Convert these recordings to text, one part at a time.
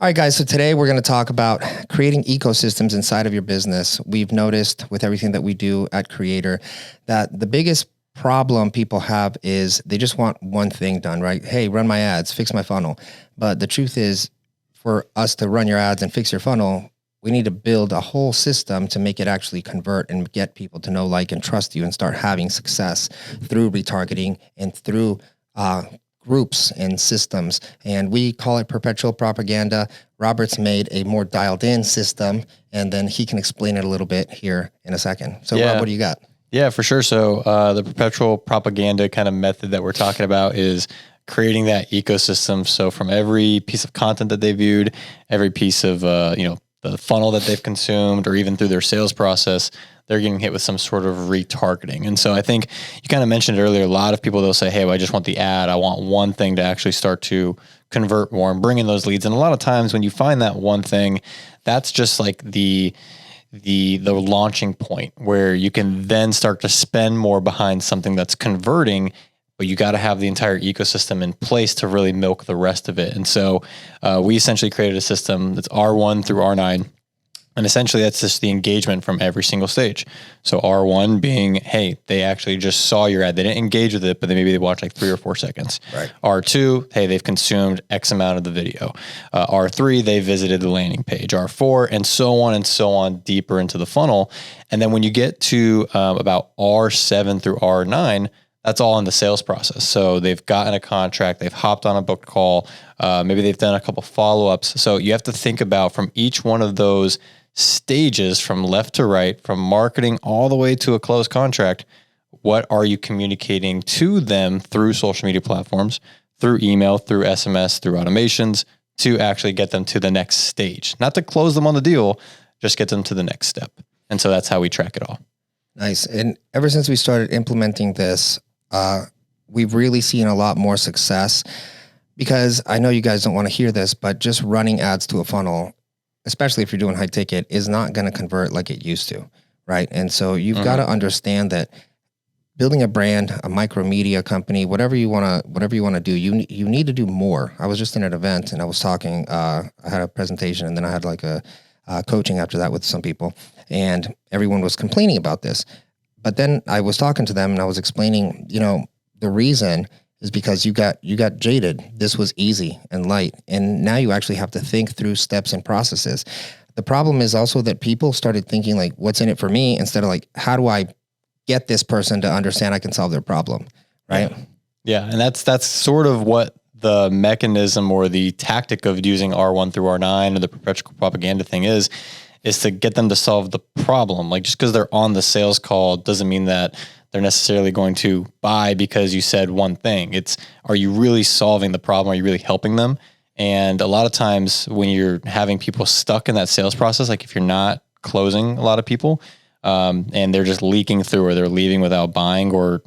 All right, guys. So today we're going to talk about creating ecosystems inside of your business. We've noticed with everything that we do at Creator that the biggest problem people have is they just want one thing done, right? Hey, run my ads, fix my funnel. But the truth is, for us to run your ads and fix your funnel, we need to build a whole system to make it actually convert and get people to know, like, and trust you and start having success through retargeting and through groups and systems. And we call it perpetual propaganda. Robert's made a more dialed in system, and then he can explain it a little bit here in a second. So Rob, what do you got? Yeah, for sure. So the perpetual propaganda kind of method that we're talking about is creating that ecosystem. So from every piece of content that they viewed, every piece of, the funnel that they've consumed, or even through their sales process, they're getting hit with some sort of retargeting. And so I think you kind of mentioned earlier, a lot of people, they'll say, hey, well, I just want the ad. I want one thing to actually start to convert more and bring in those leads. And a lot of times when you find that one thing, that's just like the launching point where you can then start to spend more behind something that's converting, but you got to have the entire ecosystem in place to really milk the rest of it. And so we essentially created a system that's R1 through R9. And essentially that's just the engagement from every single stage. So R1 being, hey, they actually just saw your ad. They didn't engage with it, but maybe they watched like 3 or 4 seconds. Right. R2, hey, they've consumed X amount of the video. R3, they visited the landing page. R4, and so on deeper into the funnel. And then when you get to about R7 through R9, that's all in the sales process. So they've gotten a contract, they've hopped on a booked call, maybe they've done a couple follow-ups. So you have to think about from each one of those stages from left to right, from marketing all the way to a closed contract, what are you communicating to them through social media platforms, through email, through SMS, through automations, to actually get them to the next stage? Not to close them on the deal, just get them to the next step. And so that's how we track it all. Nice. And ever since we started implementing this, we've really seen a lot more success, because I know you guys don't want to hear this, but just running ads to a funnel, especially if you're doing high ticket, is not going to convert like it used to, right? And so you've got to understand that building a brand, a micro media company, whatever you want to do, you need to do more. I was just in an event and I was talking, I had a presentation, and then I had like a coaching after that with some people, and everyone was complaining about this. But then I was talking to them and I was explaining, the reason is because you got jaded. This was easy and light. And now you actually have to think through steps and processes. The problem is also that people started thinking like, what's in it for me? Instead of like, how do I get this person to understand I can solve their problem? Right. Yeah. And that's sort of what the mechanism or the tactic of using R1 through R9 or the perpetual propaganda thing is to get them to solve the problem. Like, just because they're on the sales call doesn't mean that they're necessarily going to buy because you said one thing. It's, are you really solving the problem? Are you really helping them? And a lot of times when you're having people stuck in that sales process, like if you're not closing a lot of people, and they're just leaking through, or they're leaving without buying, or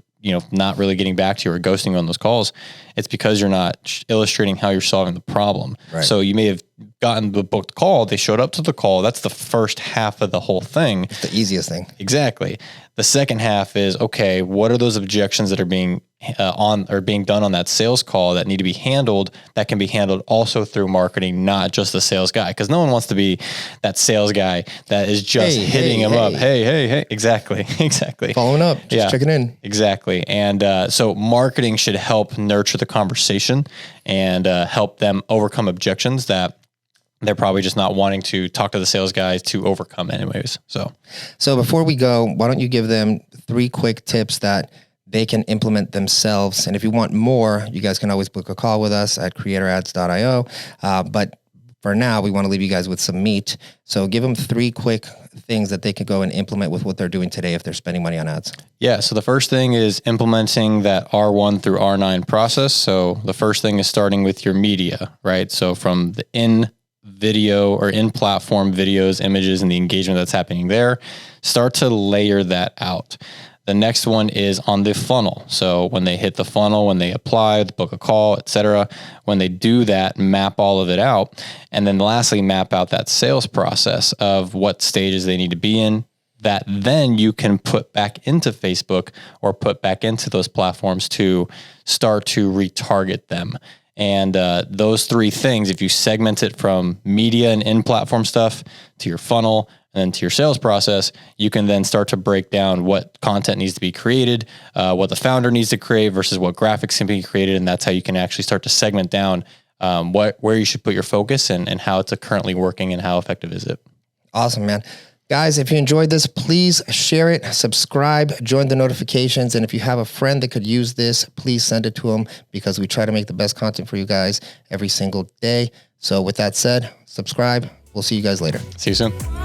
not really getting back to you, or ghosting you on those calls, it's because you're not illustrating how you're solving the problem. Right. So you may have gotten the booked call, they showed up to the call. That's the first half of the whole thing. It's the easiest thing. Exactly. The second half is, okay, what are those objections that are being being done on that sales call that need to be handled, that can be handled also through marketing, not just the sales guy? Because no one wants to be that sales guy that is just hitting them up. Hey. Exactly. Following up, just checking in. Exactly. And so marketing should help nurture the conversation and help them overcome objections that they're probably just not wanting to talk to the sales guys to overcome anyways. So before we go, why don't you give them 3 quick tips that they can implement themselves? And if you want more, you guys can always book a call with us at creatorads.io. But for now, we want to leave you guys with some meat. So give them 3 quick things that they could go and implement with what they're doing today if they're spending money on ads. Yeah. So the first thing is implementing that R1 through R9 process. So the first thing is starting with your media, right? So from the in-video or in-platform videos, images, and the engagement that's happening there, start to layer that out. The next one is on the funnel. So when they hit the funnel, when they apply, book a call, etc., when they do that, map all of it out. And then lastly, map out that sales process of what stages they need to be in, that then you can put back into Facebook or put back into those platforms to start to retarget them. And those three things, if you segment it from media and in-platform stuff to your funnel and then to your sales process, you can then start to break down what content needs to be created, what the founder needs to create versus what graphics can be created. And that's how you can actually start to segment down where you should put your focus and how it's currently working and how effective is it. Awesome, man. Guys, if you enjoyed this, please share it, subscribe, join the notifications. And if you have a friend that could use this, please send it to them, because we try to make the best content for you guys every single day. So with that said, subscribe. We'll see you guys later. See you soon.